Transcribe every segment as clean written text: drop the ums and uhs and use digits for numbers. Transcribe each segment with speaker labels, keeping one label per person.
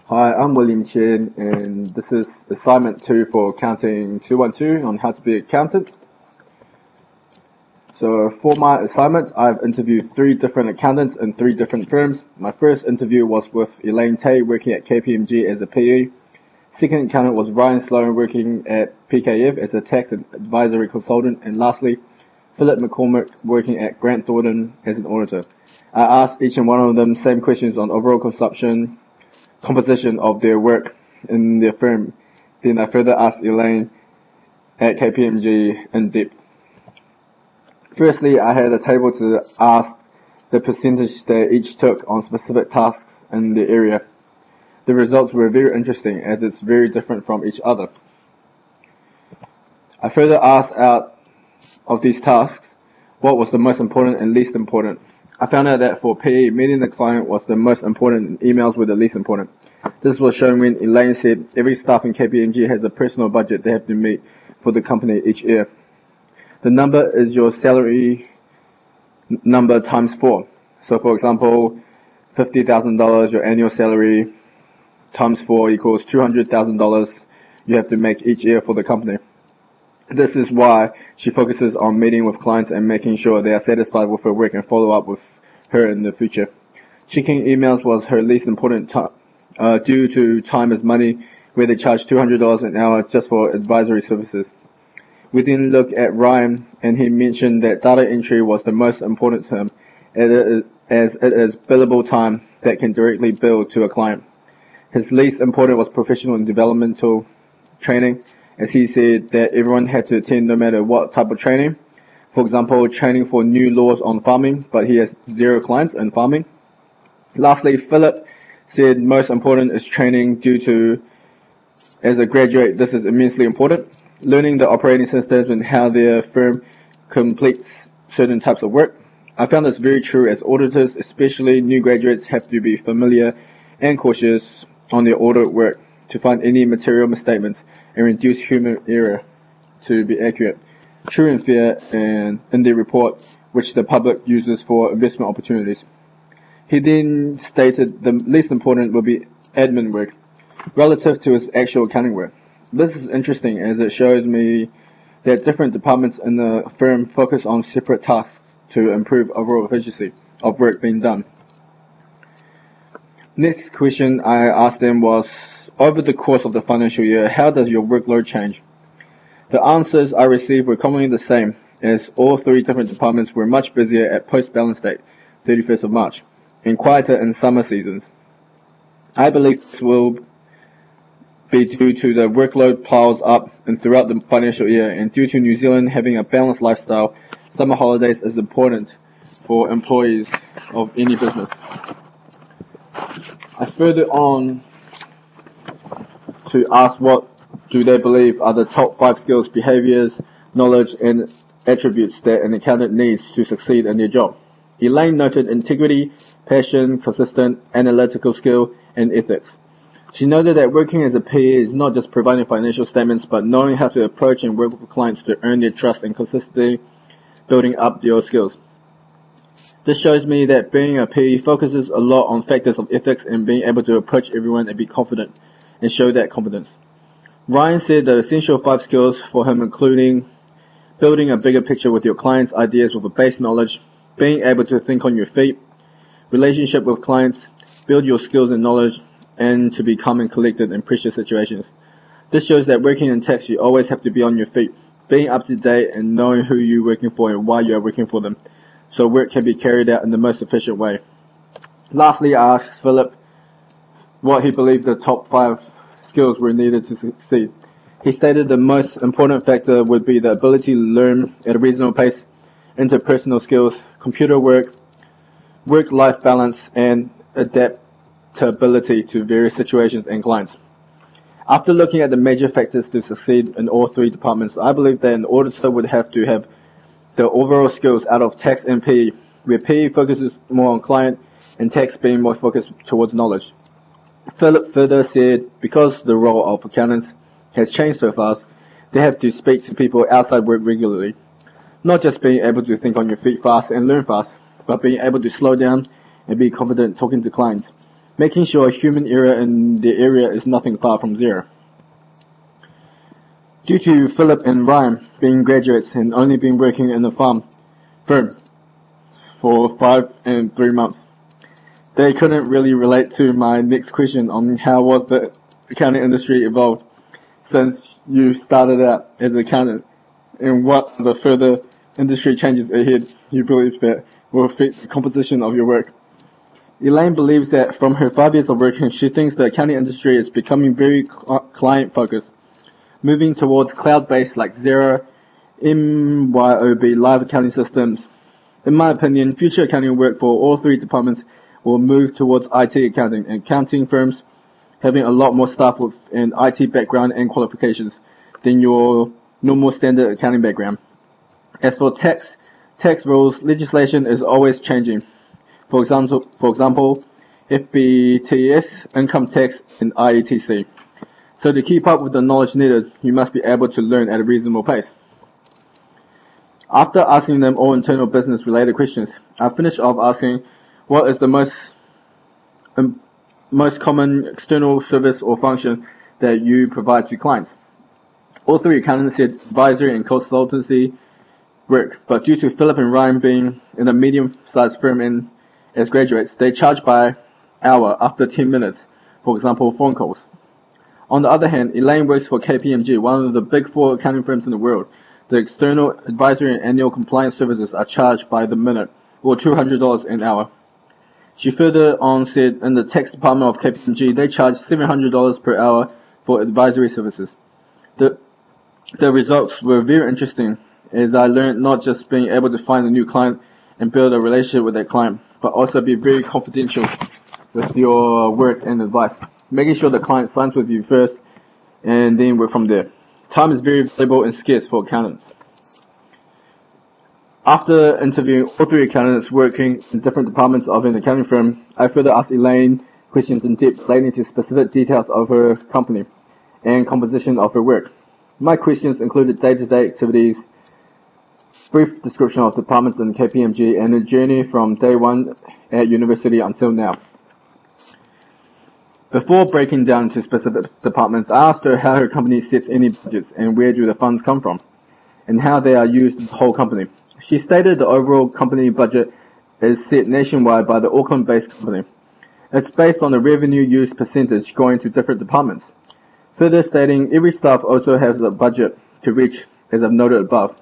Speaker 1: Hi, I'm William Chen, and this is assignment 2 for Accounting 212 on how to be an accountant. So for my assignment, I've interviewed 3 different accountants in 3 different firms. My first interview was with Elaine Tay working at KPMG as a PE. Second accountant was Ryan Sloan working at PKF as a tax advisory consultant. And lastly, Philip McCormick working at Grant Thornton as an auditor. I asked each and one of them same questions on overall consumption, composition of their work in their firm. Then I further asked Elaine at KPMG in depth. Firstly, I had a table to ask the percentage they each took on specific tasks in the area. The results were very interesting as it's very different from each other. I further asked out of these tasks what was the most important and least important. I found out that for PE, meeting the client was the most important and emails were the least important. This was shown when Elaine said every staff in KPMG has a personal budget they have to meet for the company each year. The number is your salary number times 4. So for example, $50,000, your annual salary times 4 equals $200,000 you have to make each year for the company. This is why she focuses on meeting with clients and making sure they are satisfied with her work and follow up with her in the future. Checking emails was her least important due to time is money, where they charge $200 an hour just for advisory services. We then looked at Ryan, and he mentioned that data entry was the most important to him, as it is billable time that can directly bill to a client. His least important was professional and developmental training, as he said that everyone had to attend no matter what type of training. For example, training for new laws on farming, but he has 0 clients in farming. Lastly, Philip said most important is training due to, as a graduate, this is immensely important. Learning the operating systems and how their firm completes certain types of work. I found this very true as auditors, especially new graduates, have to be familiar and cautious on their audit work to find any material misstatements and reduce human error to be accurate, true and fair, and in their report, which the public uses for investment opportunities. He then stated the least important will be admin work, relative to his actual accounting work. This is interesting as it shows me that different departments in the firm focus on separate tasks to improve overall efficiency of work being done. Next question I asked them was, over the course of the financial year, how does your workload change? The answers I received were commonly the same, as all 3 different departments were much busier at post-balance date, 31st of March, and quieter in summer seasons. I believe this will be due to the workload piles up and throughout the financial year, and due to New Zealand having a balanced lifestyle, summer holidays is important for employees of any business. I further on to ask what do they believe are the top 5 skills, behaviors, knowledge, and attributes that an accountant needs to succeed in their job. Elaine noted integrity, passion, consistent, analytical skill, and ethics. She noted that working as a PE is not just providing financial statements, but knowing how to approach and work with clients to earn their trust and consistently building up your skills. This shows me that being a PE focuses a lot on factors of ethics and being able to approach everyone and be confident and show that confidence. Ryan said the essential 5 skills for him including building a bigger picture with your clients' ideas with a base knowledge, being able to think on your feet, relationship with clients, build your skills and knowledge, and to be calm and collected in pressure situations. This shows that working in tax, you always have to be on your feet, being up to date and knowing who you're working for and why you are working for them, so work can be carried out in the most efficient way. Lastly, I asked Philip what he believed the top 5 skills were needed to succeed. He stated the most important factor would be the ability to learn at a reasonable pace, interpersonal skills, computer work, work-life balance, and adaptability to various situations and clients. After looking at the major factors to succeed in all 3 departments, I believe that an auditor would have to have the overall skills out of tax and PE, where PE focuses more on client and tax being more focused towards knowledge. Philip further said because the role of accountants has changed so fast, they have to speak to people outside work regularly. Not just being able to think on your feet fast and learn fast, but being able to slow down and be confident talking to clients. making sure human error in the area is nothing far from zero. Due to Philip and Ryan being graduates and only been working in the firm for 5 and 3 months, they couldn't really relate to my next question on how was the accounting industry evolved since you started out as an accountant, and what the further industry changes ahead you believe that will affect the composition of your work. Elaine believes that from her 5 years of working, she thinks the accounting industry is becoming very client-focused, moving towards cloud-based like Xero, MYOB live accounting systems. In my opinion, future accounting work for all 3 departments will move towards IT accounting, and accounting firms having a lot more staff with an IT background and qualifications than your normal standard accounting background. As for tax rules, legislation is always changing. For example, FBTS, income tax, and IETC. So to keep up with the knowledge needed, you must be able to learn at a reasonable pace. After asking them all internal business related questions, I finished off asking what is the most common external service or function that you provide to clients. All 3 accountants said advisory and consultancy work, but due to Philip and Ryan being in a medium-sized firm and as graduates, they charge by hour after 10 minutes, for example, phone calls. On the other hand, Elaine works for KPMG, one of the big 4 accounting firms in the world. The external advisory and annual compliance services are charged by the minute, or $200 an hour. She further on said in the tax department of KPMG, they charge $700 per hour for advisory services. The results were very interesting, as I learned not just being able to find a new client and build a relationship with that client, but also be very confidential with your work and advice, making sure the client signs with you first and then work from there. Time is very valuable and scarce for accountants. After interviewing all 3 accountants working in different departments of an accounting firm, I further asked Elaine questions in depth relating to specific details of her company and composition of her work. My questions included day-to-day activities, brief description of departments in KPMG, and a journey from day 1 at university until now. Before breaking down to specific departments, I asked her how her company sets any budgets and where do the funds come from, and how they are used in the whole company. She stated the overall company budget is set nationwide by the Auckland-based company. It's based on the revenue use percentage going to different departments. Further stating every staff also has a budget to reach, as I've noted above.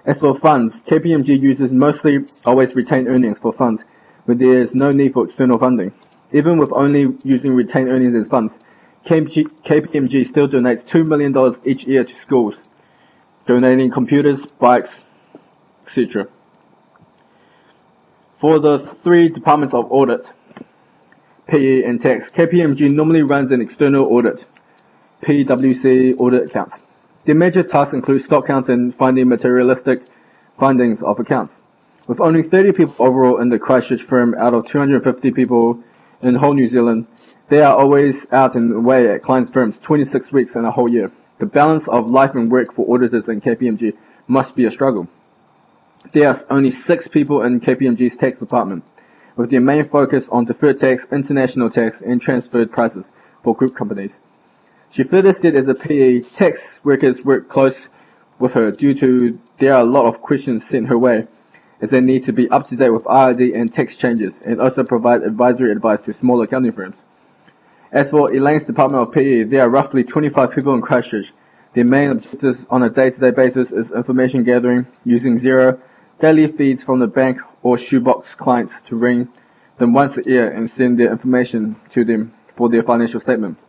Speaker 1: As for funds, KPMG uses mostly always retained earnings for funds, where there is no need for external funding. Even with only using retained earnings as funds, KPMG still donates $2 million each year to schools, donating computers, bikes, etc. For the 3 departments of audit, PE and tax, KPMG normally runs an external audit, PwC audit accounts. Their major tasks include stock counts and finding materialistic findings of accounts. With only 30 people overall in the Christchurch firm out of 250 people in whole New Zealand, they are always out and away at clients' firms 26 weeks in a whole year. The balance of life and work for auditors in KPMG must be a struggle. There are only 6 people in KPMG's tax department, with their main focus on deferred tax, international tax, and transferred prices for group companies. She further said as a PE, tax workers work close with her due to there are a lot of questions sent her way, as they need to be up to date with IRD and tax changes, and also provide advisory advice to small accounting firms. As for Elaine's department of PE, there are roughly 25 people in Christchurch. Their main objectives on a day-to-day basis is information gathering using Xero, daily feeds from the bank or shoebox clients to ring them once a year and send their information to them for their financial statement.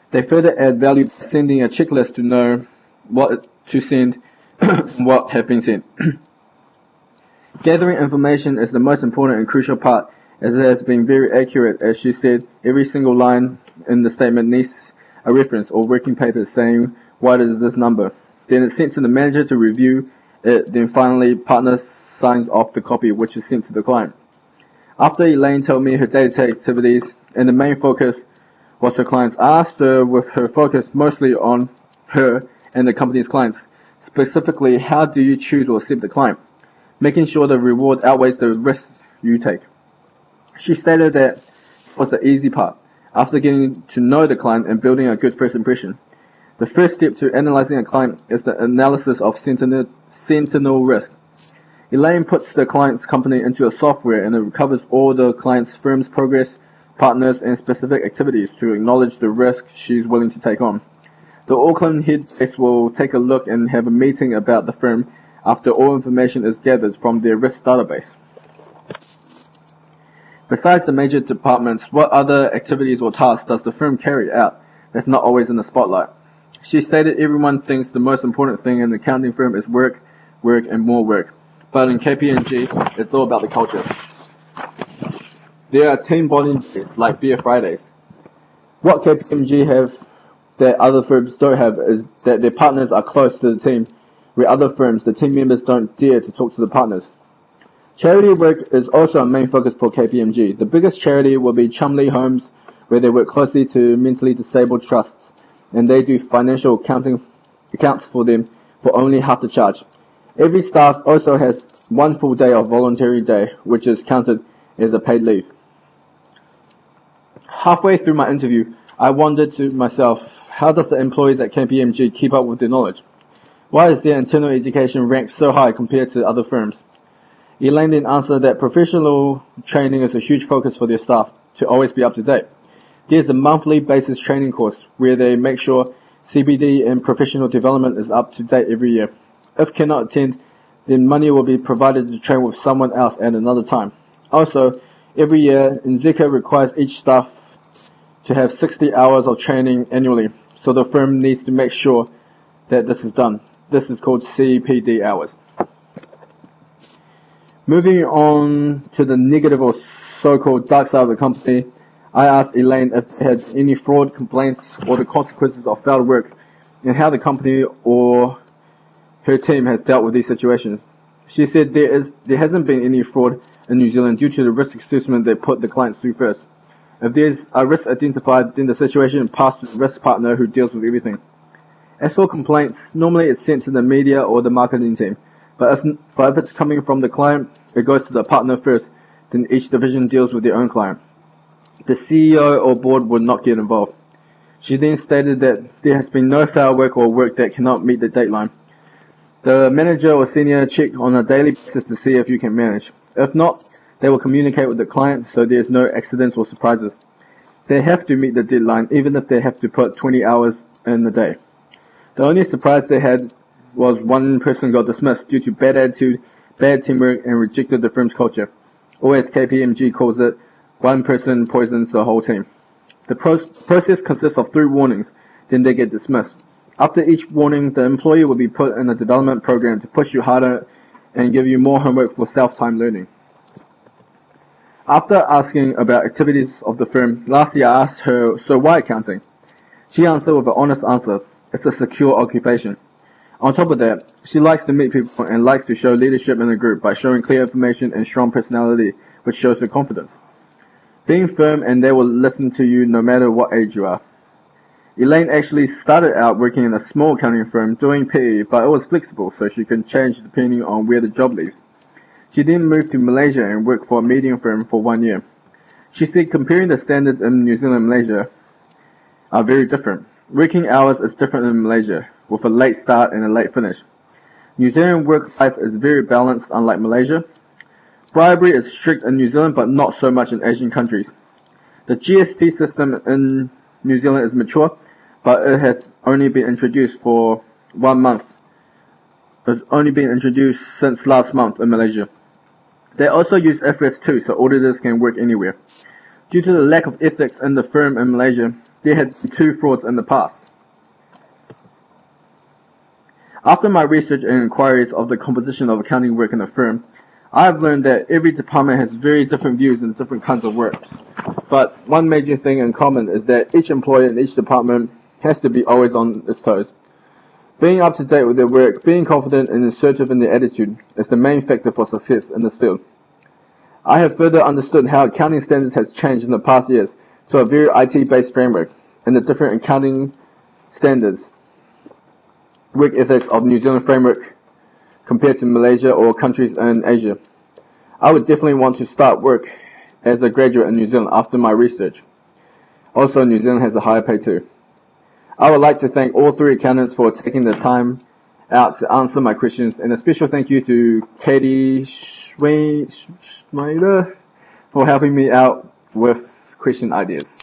Speaker 1: They further add value by sending a checklist to know what to send and what have been sent. Gathering information is the most important and crucial part, as it has been very accurate. As she said, every single line in the statement needs a reference or working paper saying what is this number. Then it's sent to the manager to review it, then finally partner signs off the copy, which is sent to the client. After Elaine told me her day-to-day activities and the main focus was her clients, I asked her with her focus mostly on her and the company's clients, specifically how do you choose or accept the client, making sure the reward outweighs the risk you take. She stated that was the easy part. After getting to know the client and building a good first impression, the first step to analyzing a client is the analysis of sentinel risk. Elaine puts the client's company into a software and it covers all the client's firm's progress, partners, and specific activities to acknowledge the risk she's willing to take on. The Auckland head base will take a look and have a meeting about the firm after all information is gathered from their risk database. Besides the major departments, what other activities or tasks does the firm carry out that's not always in the spotlight? She stated everyone thinks the most important thing in the accounting firm is work, work, and more work. But in KPMG, it's all about the culture. There are team bonding days like Beer Fridays. What KPMG have that other firms don't have is that their partners are close to the team, where other firms, the team members don't dare to talk to the partners. Charity work is also a main focus for KPMG. The biggest charity will be Chumley Homes, where they work closely to mentally disabled trusts, and they do financial accounts for them for only half the charge. Every staff also has 1 full day of voluntary day, which is counted as a paid leave. Halfway through my interview, I wondered to myself, how does the employees at KPMG keep up with their knowledge? Why is their internal education ranked so high compared to other firms? Elaine then answered that professional training is a huge focus for their staff to always be up to date. There's a monthly basis training course where they make sure CPD and professional development is up to date every year. If cannot attend, then money will be provided to train with someone else at another time. Also, every year, NZECA requires each staff to have 60 hours of training annually, so the firm needs to make sure that this is done. This is called CPD hours. Moving on to the negative or so-called dark side of the company, I asked Elaine if they had any fraud complaints or the consequences of failed work and how the company or her team has dealt with these situations. She said there hasn't been any fraud in New Zealand due to the risk assessment they put the clients through first. If there's a risk identified, then the situation passed to the risk partner who deals with everything. As for complaints, normally it's sent to the media or the marketing team, but if it's coming from the client, it goes to the partner first, then each division deals with their own client. The CEO or board would not get involved. She then stated that there has been no foul work or work that cannot meet the deadline. The manager or senior check on a daily basis to see if you can manage. If not, they will communicate with the client so there's no accidents or surprises. They have to meet the deadline even if they have to put 20 hours in the day. The only surprise they had was one person got dismissed due to bad attitude, bad teamwork, and rejected the firm's culture. Or as KPMG calls it, one person poisons the whole team. The process consists of 3 warnings, then they get dismissed. After each warning, the employee will be put in a development program to push you harder and give you more homework for self-time learning. After asking about activities of the firm, lastly I asked her, so why accounting? She answered with an honest answer, it's a secure occupation. On top of that, she likes to meet people and likes to show leadership in the group by showing clear information and strong personality, which shows her confidence. Being firm and they will listen to you no matter what age you are. Elaine actually started out working in a small accounting firm doing PE, but it was flexible so she can change depending on where the job leads. She then moved to Malaysia and worked for a medium firm for 1 year. She said comparing the standards in New Zealand and Malaysia are very different. Working hours is different in Malaysia, with a late start and a late finish. New Zealand work life is very balanced, unlike Malaysia. Bribery is strict in New Zealand, but not so much in Asian countries. The GST system in New Zealand is mature, but it has only been introduced for 1 month. It's only been introduced since last month in Malaysia. They also use IFRS 2, so auditors can work anywhere. Due to the lack of ethics in the firm in Malaysia, there had been 2 frauds in the past. After my research and inquiries of the composition of accounting work in the firm, I have learned that every department has very different views and different kinds of work. But one major thing in common is that each employee in each department has to be always on its toes. Being up to date with their work, being confident and assertive in their attitude is the main factor for success in this field. I have further understood how accounting standards has changed in the past years to a very IT-based framework and the different accounting standards, work ethics of New Zealand framework compared to Malaysia or countries in Asia. I would definitely want to start work as a graduate in New Zealand after my research. Also, New Zealand has a higher pay too. I would like to thank all 3 accountants for taking the time out to answer my questions, and a special thank you to Katie Schmeider for helping me out with question ideas.